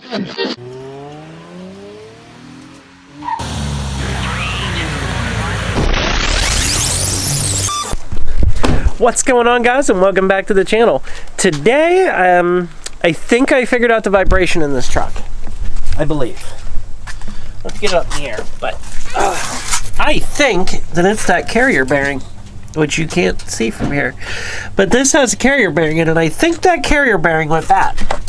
What's going on, guys, and welcome back to the channel. Today, I think I figured out the vibration in this truck. I believe. Let's get it up in the air, but I think that it's that carrier bearing, which you can't see from here. But this has a carrier bearing in it, and I think that carrier bearing went bad.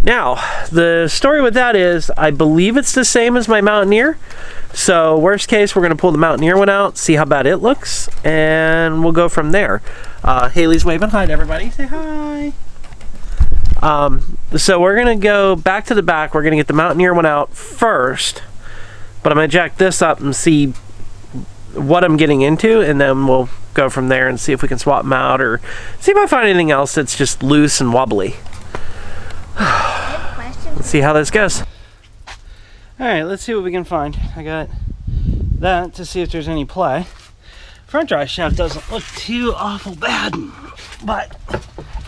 Now, the story with that is, I believe it's the same as my Mountaineer. So, worst case, we're going to pull the Mountaineer one out, see how bad it looks, and we'll go from there. Haley's waving hi to everybody. Say hi. So, we're going to go back to the back. We're going to get the Mountaineer one out first. But I'm going to jack this up and see what I'm getting into, and then we'll go from there and see if we can swap them out or see if I find anything else that's just loose and wobbly. Let's see how this goes. Alright, let's see what we can find. I got that to see if there's any play. Front drive shaft doesn't look too awful bad, but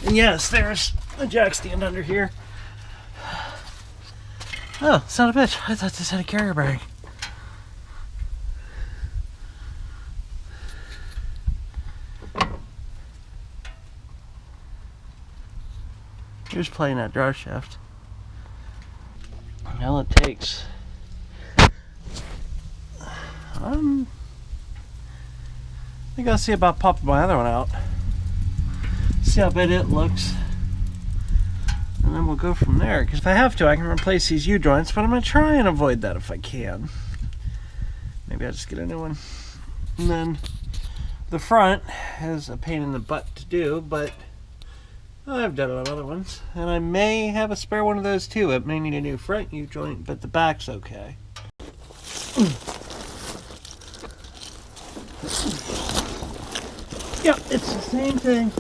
yes, there's a jack stand under here. Oh, son of a bitch, I thought this had a carrier bearing. Here's playing that drive shaft. All it takes. I think I'll see about popping my other one out. See how bad it looks. And then we'll go from there. Because if I have to, I can replace these U-joints, but I'm going to try and avoid that if I can. Maybe I'll just get a new one. And then the front is a pain in the butt to do, but I've done it on other ones. And I may have a spare one of those too. It may need a new front U-joint, but the back's okay. Yep, it's the same thing.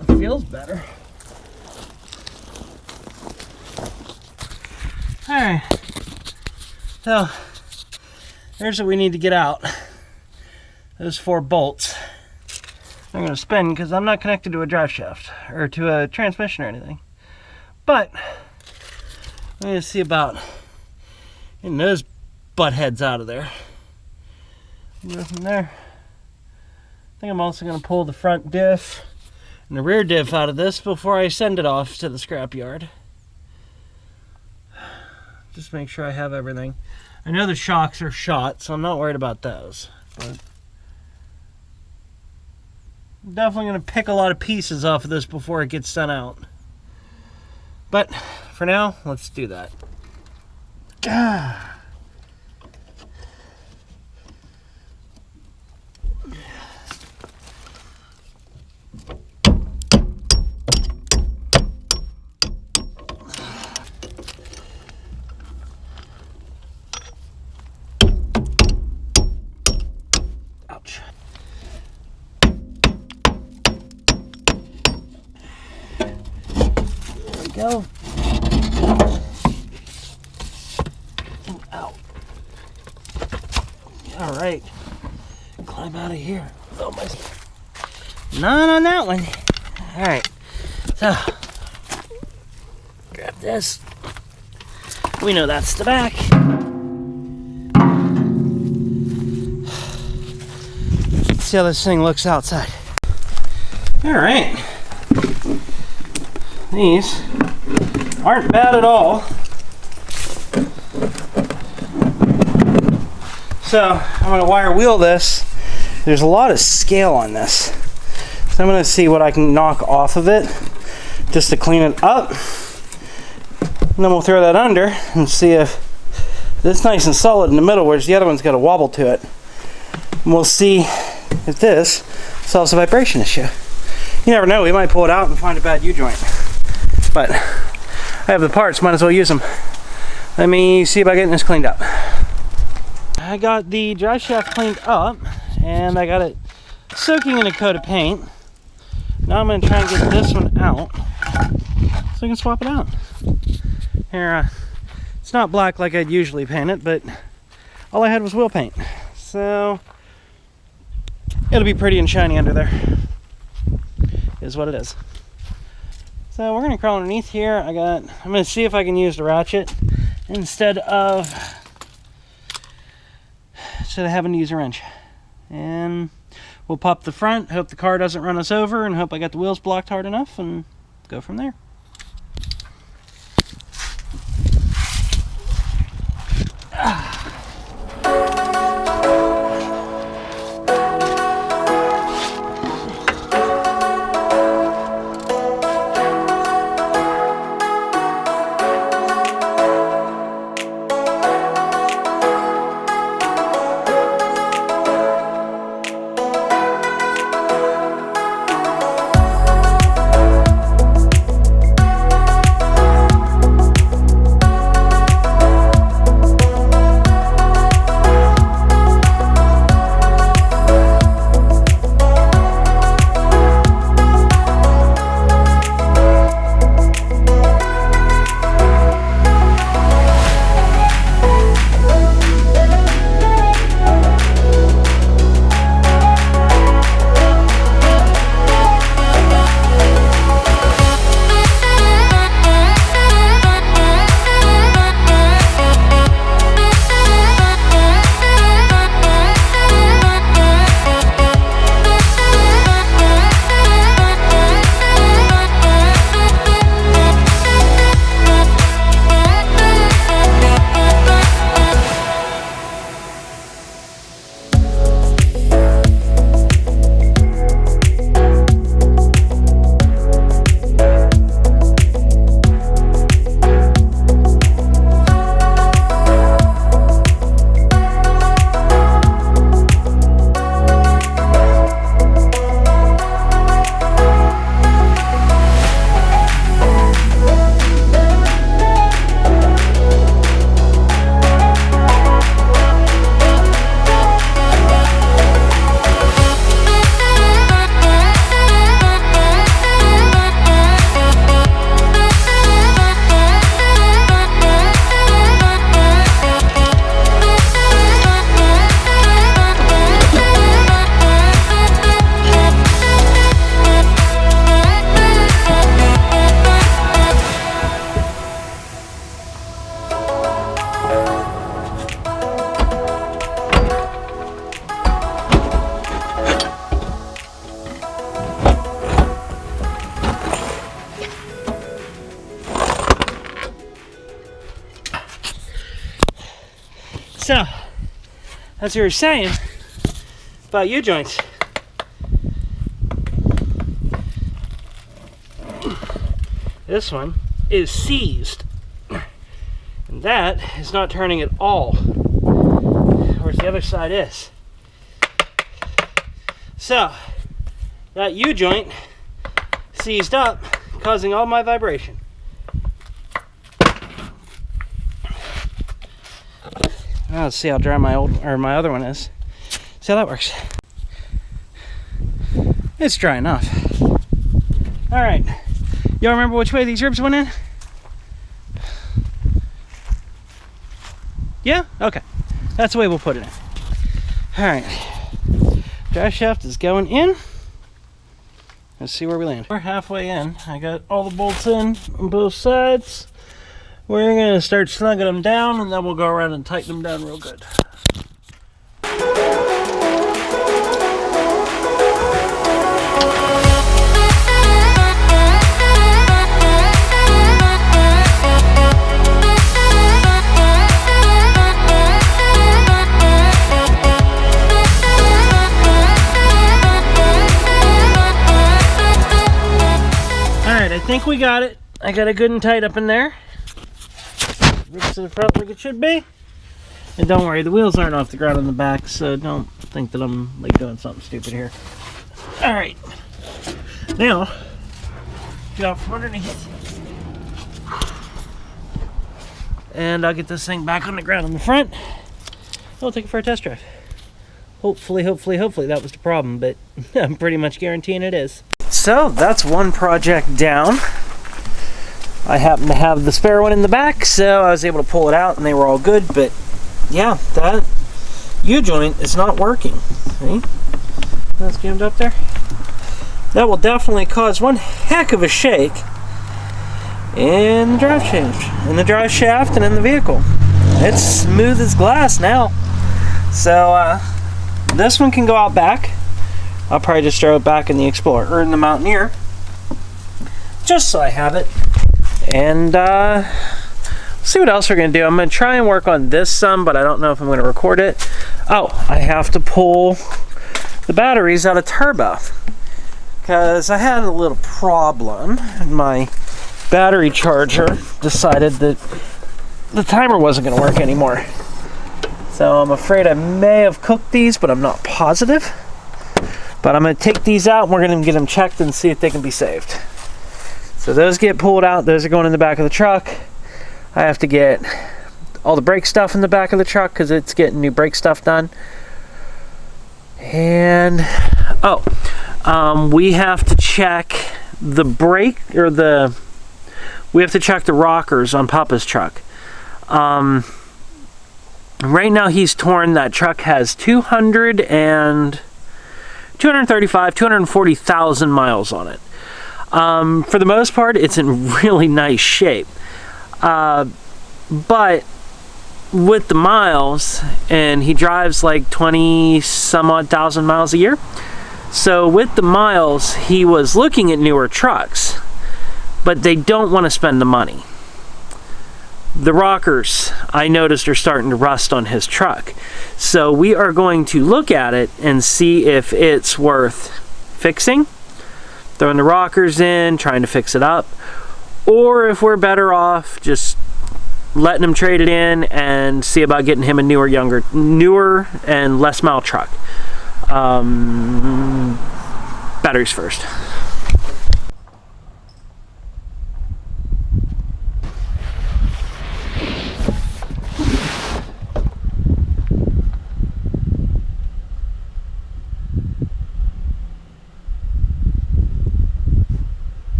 It feels better. Alright. So, here's what we need to get out. Those 4 bolts. I'm going to spin because I'm not connected to a drive shaft or to a transmission or anything. But I'm going to see about getting those butt heads out of there. Go from there. I think I'm also going to pull the front diff and the rear diff out of this before I send it off to the scrap yard. Just make sure I have everything. I know the shocks are shot, so I'm not worried about those. But I'm definitely going to pick a lot of pieces off of this before it gets sent out. But for now, let's do that. Ouch. There we go. Out. All right. Climb out of here. Oh my. Not on that one. All right. So grab this. We know that's the back. Let's see how this thing looks outside. All right. These aren't bad at all. So I'm going to wire wheel this. There's a lot of scale on this. So I'm going to see what I can knock off of it just to clean it up. And then we'll throw that under and see if it's nice and solid in the middle, whereas the other one's got a wobble to it. And we'll see if this solves the vibration issue. You never know, we might pull it out and find a bad U-joint. But I have the parts, might as well use them. Let me see about getting this cleaned up. I got the drive shaft cleaned up and I got it soaking in a coat of paint. Now I'm going to try and get this one out so I can swap it out. Here, it's not black like I'd usually paint it, but all I had was wheel paint. So it'll be pretty and shiny under there, is what it is. So we're gonna crawl underneath here. I'm gonna see if I can use the ratchet instead of having to use a wrench. And we'll pop the front, hope the car doesn't run us over, and hope I got the wheels blocked hard enough, and go from there. So, as you were saying about U-joints, this one is seized, and that is not turning at all, whereas the other side is. So, that U-joint seized up, causing all my vibration. Now let's see how dry my other one is. See how that works. It's dry enough. All right, y'all remember which way these ribs went in? Yeah? Okay. That's the way we'll put it in. All right. Drive shaft is going in. Let's see where we land. We're halfway in. I got all the bolts in on both sides. We're going to start snugging them down, and then we'll go around and tighten them down real good. Alright, I think we got it. I got it good and tight up in there. Ribs to the front like it should be. And don't worry, the wheels aren't off the ground on the back, so don't think that I'm like doing something stupid here. Alright. Now, get out from underneath. And I'll get this thing back on the ground on the front. I'll take it for a test drive. Hopefully that was the problem, but I'm pretty much guaranteeing it is. So, that's one project down. I happen to have the spare one in the back, so I was able to pull it out and they were all good, but yeah, that U-joint is not working. See? That's jammed up there. That will definitely cause one heck of a shake in the drive shaft, and in the vehicle. It's smooth as glass now. So this one can go out back. I'll probably just throw it back in the Explorer or in the Mountaineer, just so I have it. And see what else we're gonna do. I'm gonna try and work on this some, but I don't know if I'm gonna record it. Oh, I have to pull the batteries out of turbo because I had a little problem. My battery charger decided that the timer wasn't gonna work anymore. So I'm afraid I may have cooked these, but I'm not positive. But I'm gonna take these out and we're gonna get them checked and see if they can be saved. So those get pulled out, those are going in the back of the truck. I have to get all the brake stuff in the back of the truck because it's getting new brake stuff done. And we have to check the brake, or we have to check the rockers on Papa's truck. Right now he's torn. That truck has 240,000 miles on it. For the most part, it's in really nice shape. But with the miles, and he drives like 20 some odd thousand miles a year. So with the miles, he was looking at newer trucks, but they don't want to spend the money. The rockers, I noticed, are starting to rust on his truck. So we are going to look at it and see if it's worth fixing, throwing the rockers in, trying to fix it up, or if we're better off just letting him trade it in and see about getting him a newer and less mile truck. Batteries first.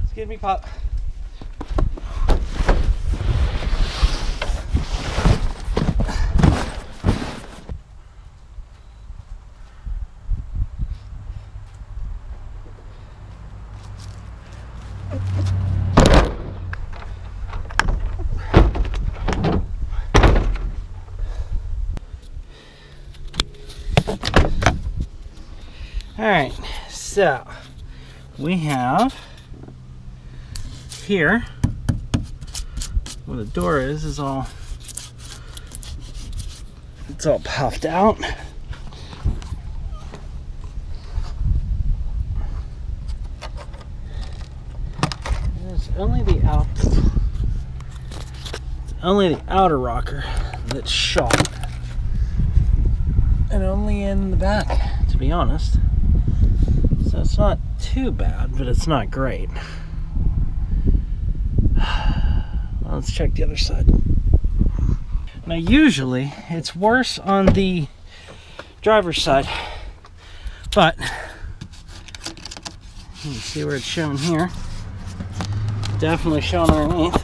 Excuse me, Pop. All right, so we have here where the door is all, it's all puffed out. There's only the outer rocker that's shot, and only in the back, to be honest. So it's not too bad, but it's not great. Let's check the other side. Now usually it's worse on the driver's side, but you can see where it's shown here. Definitely shown underneath.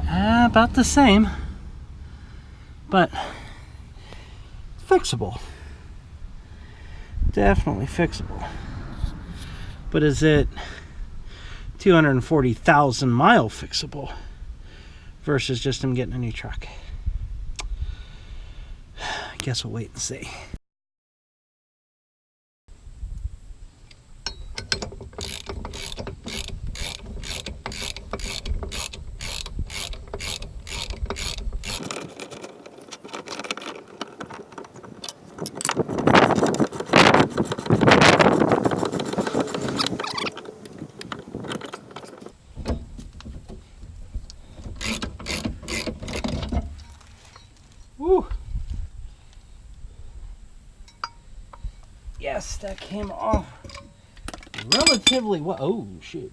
About the same, but fixable. Definitely fixable. But is it 240,000 mile fixable versus just him getting a new truck? I guess we'll wait and see. Woo. Yes, that came off relatively well. Oh, shit.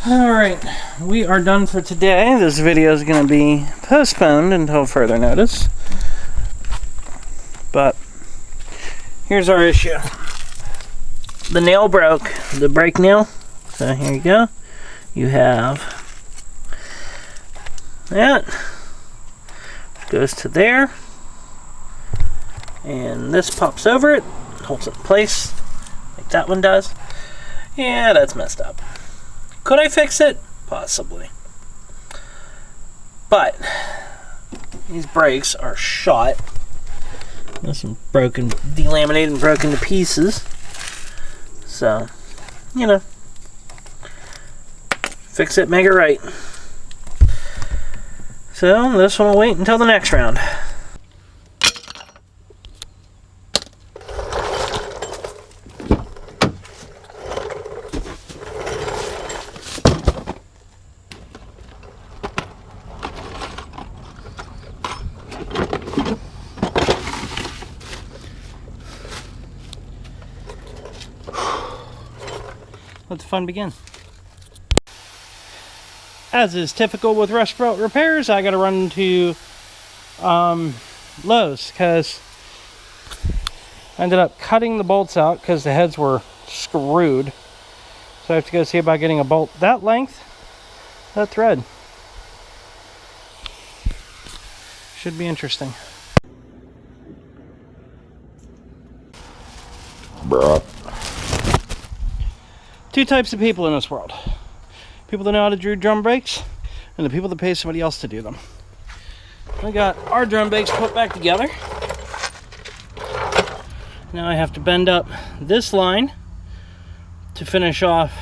Alright, we are done for today. This video is going to be postponed until further notice. But here's our issue. The nail broke, the brake nail. So here you go. You have that. goes to there, and this pops over it, holds it in place like that one does. Yeah, that's messed up. Could I fix it? Possibly. But these brakes are shot. There's some broken, delaminated and broken to pieces. So, you know, fix it, make it right. So this one will wait until the next round. Let the fun begin. As is typical with rust belt repairs, I gotta run to Lowe's because I ended up cutting the bolts out because the heads were screwed. So I have to go see about getting a bolt that length, that thread. Should be interesting. Bruh. Two types of people in this world. People that know how to do drum brakes, and the people that pay somebody else to do them. I got our drum brakes put back together. Now I have to bend up this line to finish off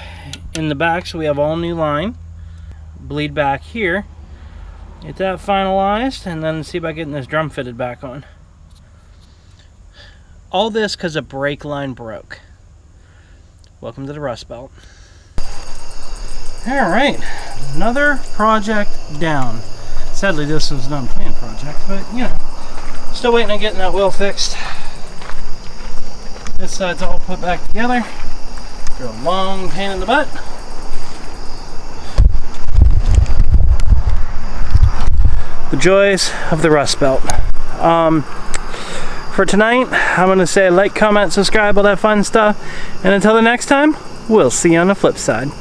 in the back, so we have all new line. Bleed back here. Get that finalized, and then see about getting this drum fitted back on. All this because a brake line broke. Welcome to the Rust Belt. Alright, another project down. Sadly, this was an unplanned project, but you know, still waiting on getting that wheel fixed. This side's all put back together. They're a long pain in the butt. The joys of the Rust Belt. For tonight, I'm going to say like, comment, subscribe, all that fun stuff. And until the next time, we'll see you on the flip side.